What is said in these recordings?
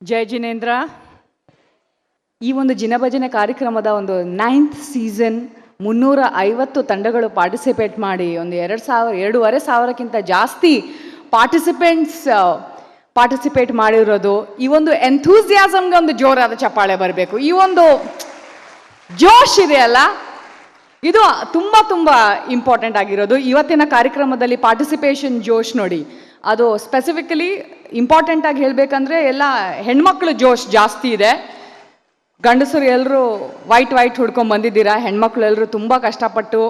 ಜಯ ಜಿನೇಂದ್ರ. ಈ ಒಂದು ಜಿನಭಜನೆ ಕಾರ್ಯಕ್ರಮದ ಒಂದು 9th ಸೀಸನ್ 350 ತಂಡಗಳು ಪಾರ್ಟಿಸಿಪೇಟ್ ಮಾಡಿ ಒಂದು 2,500 ಸಾವಿರಕ್ಕಿಂತ ಜಾಸ್ತಿ ಪಾರ್ಟಿಸಿಪೇಟ್ ಮಾಡಿರೋದು. ಈ ಒಂದು ಎಂಥೂಸಿಯಾಸಮ್ಗೆ ಒಂದು ಜೋರಾದ ಚಪ್ಪಾಳೆ ಬರಬೇಕು. ಈ ಒಂದು ಜೋಶ್ ಇದೆಯಲ್ಲ, ಇದು ತುಂಬ ತುಂಬ ಇಂಪಾರ್ಟೆಂಟ್ ಆಗಿರೋದು. ಇವತ್ತಿನ ಕಾರ್ಯಕ್ರಮದಲ್ಲಿ ಪಾರ್ಟಿಸಿಪೇಷನ್ ಜೋಶ್ ನೋಡಿ, ಅದು ಸ್ಪೆಸಿಫಿಕಲಿ ಇಂಪಾರ್ಟೆಂಟ್ ಆಗಿ ಹೇಳಬೇಕಂದ್ರೆ ಎಲ್ಲ ಹೆಣ್ಮಕ್ಳು ಜೋಶ್ ಜಾಸ್ತಿ ಇದೆ. ಗಂಡಸರು ಎಲ್ಲರೂ ವೈಟ್ ಹುಡ್ಕೊಂಡು ಬಂದಿದ್ದೀರಾ. ಹೆಣ್ಮಕ್ಳು ಎಲ್ಲರೂ ತುಂಬ ಕಷ್ಟಪಟ್ಟು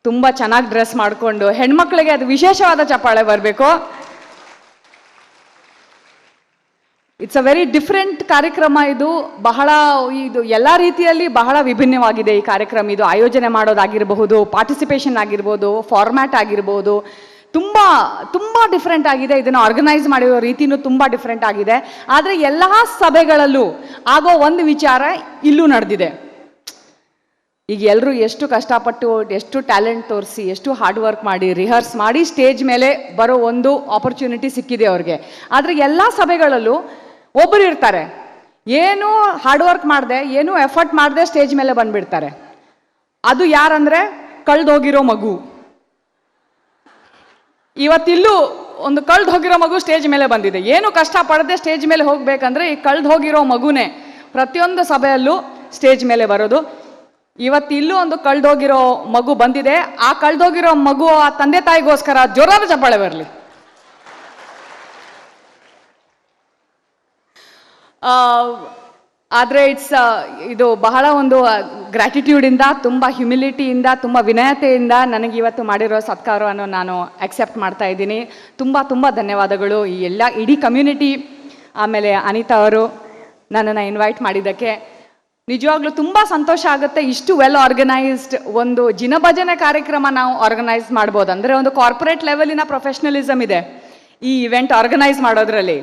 ತುಂಬ ಚೆನ್ನಾಗಿ ಡ್ರೆಸ್ ಮಾಡಿಕೊಂಡು, ಹೆಣ್ಮಕ್ಳಿಗೆ ಅದು ವಿಶೇಷವಾದ ಚಪ್ಪಾಳೆ ಬರಬೇಕು. ಇಟ್ಸ್ ಅ ವೆರಿ ಡಿಫ್ರೆಂಟ್ ಕಾರ್ಯಕ್ರಮ. ಇದು ಎಲ್ಲ ರೀತಿಯಲ್ಲಿ ಬಹಳ ವಿಭಿನ್ನವಾಗಿದೆ ಈ ಕಾರ್ಯಕ್ರಮ. ಇದು ಆಯೋಜನೆ ಮಾಡೋದಾಗಿರಬಹುದು, ಪಾರ್ಟಿಸಿಪೇಷನ್ ಆಗಿರ್ಬೋದು, ಫಾರ್ಮ್ಯಾಟ್ ಆಗಿರ್ಬೋದು, ತುಂಬ ತುಂಬ ಡಿಫ್ರೆಂಟ್ ಆಗಿದೆ. ಇದನ್ನು ಆರ್ಗನೈಸ್ ಮಾಡಿರೋ ರೀತಿಯೂ ತುಂಬ ಡಿಫ್ರೆಂಟ್ ಆಗಿದೆ. ಆದರೆ ಎಲ್ಲ ಸಭೆಗಳಲ್ಲೂ ಆಗೋ ಒಂದು ವಿಚಾರ ಇಲ್ಲೂ ನಡೆದಿದೆ. ಈಗ ಎಲ್ಲರೂ ಎಷ್ಟು ಕಷ್ಟಪಟ್ಟು, ಎಷ್ಟು ಟ್ಯಾಲೆಂಟ್ ತೋರಿಸಿ, ಎಷ್ಟು ಹಾರ್ಡ್ ವರ್ಕ್ ಮಾಡಿ, ರಿಹರ್ಸ್ ಮಾಡಿ ಸ್ಟೇಜ್ ಮೇಲೆ ಬರೋ ಒಂದು ಆಪರ್ಚುನಿಟಿ ಸಿಕ್ಕಿದೆ ಅವ್ರಿಗೆ. ಆದರೆ ಎಲ್ಲ ಸಭೆಗಳಲ್ಲೂ ಒಬ್ಬರು ಇರ್ತಾರೆ, ಏನೂ ಹಾರ್ಡ್ ವರ್ಕ್ ಮಾಡದೆ, ಏನೂ ಎಫರ್ಟ್ ಮಾಡದೆ ಸ್ಟೇಜ್ ಮೇಲೆ ಬಂದ್ಬಿಡ್ತಾರೆ. ಅದು ಯಾರಂದ್ರೆ ಕಳೆದೋಗಿರೋ ಮಗು. ಇವತ್ತಿಲ್ಲೂ ಒಂದು ಕಳೆದು ಹೋಗಿರೋ ಮಗು ಸ್ಟೇಜ್ ಮೇಲೆ ಬಂದಿದೆ. ಏನು ಕಷ್ಟಪಡದೆ ಸ್ಟೇಜ್ ಮೇಲೆ ಹೋಗ್ಬೇಕಂದ್ರೆ ಈ ಕಳೆದು ಹೋಗಿರೋ ಮಗುನೇ ಪ್ರತಿಯೊಂದು ಸಭೆಯಲ್ಲೂ ಸ್ಟೇಜ್ ಮೇಲೆ ಬರೋದು. ಇವತ್ತಿಲ್ಲೂ ಒಂದು ಕಳೆದೋಗಿರೋ ಮಗು ಬಂದಿದೆ. ಆ ಕಳೆದೋಗಿರೋ ಮಗು ಆ ತಂದೆ ತಾಯಿಗೋಸ್ಕರ ಜೋರಾದ ಚಪ್ಪಾಳೆ ಬರಲಿ. ಆದರೆ ಇದು ಬಹಳ ಒಂದು ಗ್ರ್ಯಾಟಿಟ್ಯೂಡಿಂದ, ತುಂಬ ಹ್ಯುಮಿಲಿಟಿಯಿಂದ, ತುಂಬ ವಿನಯತೆಯಿಂದ ನನಗೆ ಇವತ್ತು ಮಾಡಿರೋ ಸತ್ಕಾರವನ್ನು ನಾನು ಅಕ್ಸೆಪ್ಟ್ ಮಾಡ್ತಾ ಇದ್ದೀನಿ. ತುಂಬ ತುಂಬ ಧನ್ಯವಾದಗಳು ಈ ಇಡೀ ಕಮ್ಯುನಿಟಿ. ಆಮೇಲೆ ಅನಿತಾ ಅವರು ನನ್ನನ್ನು ಇನ್ವೈಟ್ ಮಾಡಿದ್ದಕ್ಕೆ ನಿಜವಾಗ್ಲೂ ತುಂಬ ಸಂತೋಷ ಆಗುತ್ತೆ. ಇಷ್ಟು ವೆಲ್ ಆರ್ಗನೈಸ್ಡ್ ಒಂದು ಜಿನಭಜನೆ ಕಾರ್ಯಕ್ರಮ ನಾವು ಆರ್ಗನೈಸ್ ಮಾಡ್ಬೋದು. ಅಂದರೆ ಒಂದು ಕಾರ್ಪೊರೇಟ್ ಲೆವೆಲಿನ ಪ್ರೊಫೆಷನಲಿಸಮ್ ಇದೆ ಈ ಇವೆಂಟ್ ಆರ್ಗನೈಸ್ ಮಾಡೋದ್ರಲ್ಲಿ.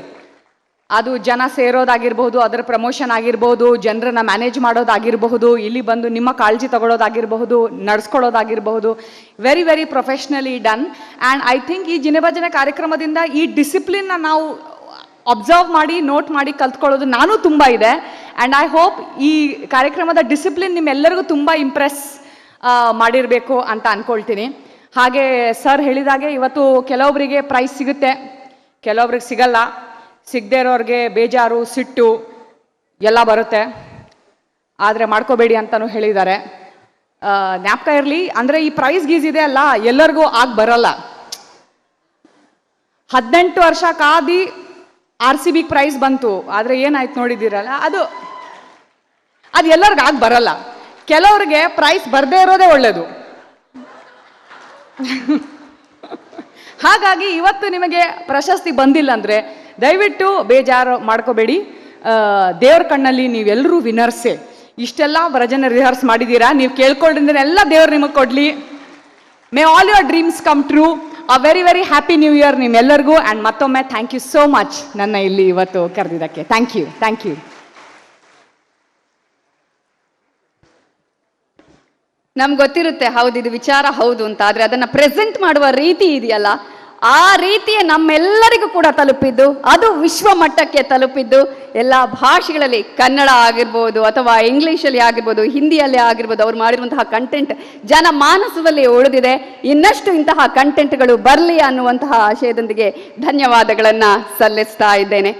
ಅದು ಜನ ಸೇರೋದಾಗಿರ್ಬೋದು, ಅದರ ಪ್ರಮೋಷನ್ ಆಗಿರ್ಬೋದು, ಜನರನ್ನ ಮ್ಯಾನೇಜ್ ಮಾಡೋದಾಗಿರಬಹುದು, ಇಲ್ಲಿ ಬಂದು ನಿಮ್ಮ ಕಾಳಜಿ ತಗೊಳ್ಳೋದಾಗಿರಬಹುದು, ನಡ್ಸ್ಕೊಳ್ಳೋದಾಗಿರಬಹುದು, very very professionally done. And I think ಈ ಜಿನಭಜನೆ ಕಾರ್ಯಕ್ರಮದಿಂದ ಈ ಡಿಸಿಪ್ಲಿನ್ನ ನಾವು ಅಬ್ಸರ್ವ್ ಮಾಡಿ, ನೋಟ್ ಮಾಡಿ ಕಲ್ತ್ಕೊಳ್ಳೋದು ನಾನು ತುಂಬ ಇದೆ. ಆ್ಯಂಡ್ ಐ ಹೋಪ್ ಈ ಕಾರ್ಯಕ್ರಮದ ಡಿಸಿಪ್ಲಿನ್ ನಿಮ್ಮೆಲ್ಲರಿಗೂ ತುಂಬ ಇಂಪ್ರೆಸ್ ಮಾಡಿರಬೇಕು ಅಂತ ಅಂದ್ಕೊಳ್ತೀನಿ. ಹಾಗೆ ಸರ್ ಹೇಳಿದಾಗೆ ಇವತ್ತು ಕೆಲವೊಬ್ಬರಿಗೆ ಪ್ರೈಸ್ ಸಿಗುತ್ತೆ, ಕೆಲವೊಬ್ರಿಗೆ ಸಿಗಲ್ಲ. ಸಿಗದೇ ಇರೋರಿಗೆ ಬೇಜಾರು, ಸಿಟ್ಟು ಎಲ್ಲ ಬರುತ್ತೆ. ಆದರೆ ಮಾಡ್ಕೋಬೇಡಿ ಅಂತಲೂ ಹೇಳಿದ್ದಾರೆ. ಜ್ಞಾಪಕ ಇರಲಿ, ಅಂದರೆ ಈ ಪ್ರೈಸ್ ಗೀಸ್ ಇದೆ ಅಲ್ಲ, ಎಲ್ಲರಿಗೂ ಆಗಿ ಬರಲ್ಲ. 18 ವರ್ಷ ಕಾದಿ RCB ಪ್ರೈಸ್ ಬಂತು, ಆದರೆ ಏನಾಯ್ತು ನೋಡಿದ್ದೀರಲ್ಲ, ಅದು ಎಲ್ಲರಿಗೂ ಆಗಿ ಬರಲ್ಲ. ಕೆಲವರಿಗೆ ಪ್ರೈಸ್ ಬರದೇ ಇರೋದೇ ಒಳ್ಳೆಯದು. ಹಾಗಾಗಿ ಇವತ್ತು ನಿಮಗೆ ಪ್ರಶಸ್ತಿ ಬಂದಿಲ್ಲ ಅಂದರೆ ದಯವಿಟ್ಟು ಬೇಜಾರು ಮಾಡ್ಕೋಬೇಡಿ. ದೇವ್ರ ಕಣ್ಣಲ್ಲಿ ನೀವೆಲ್ಲರೂ ವಿನರ್ಸೆ. ಇಷ್ಟೆಲ್ಲ ಭಜನೆ ರಿಹರ್ಸ್ ಮಾಡಿದ್ದೀರಾ, ನೀವು ಕೇಳ್ಕೊಂಡಿದ್ರೆ ಎಲ್ಲ ದೇವ್ರು ನಿಮಗೆ ಕೊಡಲಿ. May all your dreams come true. A very very happy new year ನಿಮ್ಮೆಲ್ಲರಿಗೂ. ಆ್ಯಂಡ್ ಮತ್ತೊಮ್ಮೆ ಥ್ಯಾಂಕ್ ಯು ಸೋ ಮಚ್ ನನ್ನ ಇಲ್ಲಿ ಇವತ್ತು ಕರೆದಿದ್ದಕ್ಕೆ. Thank you. ನಮ್ಗೆ ಗೊತ್ತಿರುತ್ತೆ ಹೌದು ಇದು ವಿಚಾರ ಹೌದು ಅಂತ, ಆದರೆ ಅದನ್ನು ಪ್ರೆಸೆಂಟ್ ಮಾಡುವ ರೀತಿ ಇದೆಯಲ್ಲ, ಆ ರೀತಿಯ ನಮ್ಮೆಲ್ಲರಿಗೂ ಕೂಡ ತಲುಪಿದ್ದು, ಅದು ವಿಶ್ವ ಮಟ್ಟಕ್ಕೆ ತಲುಪಿದ್ದು. ಎಲ್ಲ ಭಾಷೆಗಳಲ್ಲಿ, ಕನ್ನಡ ಆಗಿರ್ಬೋದು ಅಥವಾ ಇಂಗ್ಲೀಷಲ್ಲಿ ಆಗಿರ್ಬೋದು, ಹಿಂದಿಯಲ್ಲಿ ಆಗಿರ್ಬೋದು, ಅವ್ರು ಮಾಡಿರುವಂತಹ ಕಂಟೆಂಟ್ ಜನಮಾನಸದಲ್ಲಿ ಉಳಿದಿದೆ. ಇನ್ನಷ್ಟು ಇಂತಹ ಕಂಟೆಂಟ್ಗಳು ಬರಲಿ ಅನ್ನುವಂತಹ ಆಶಯದೊಂದಿಗೆ ಧನ್ಯವಾದಗಳನ್ನು ಸಲ್ಲಿಸ್ತಾ ಇದ್ದೇನೆ.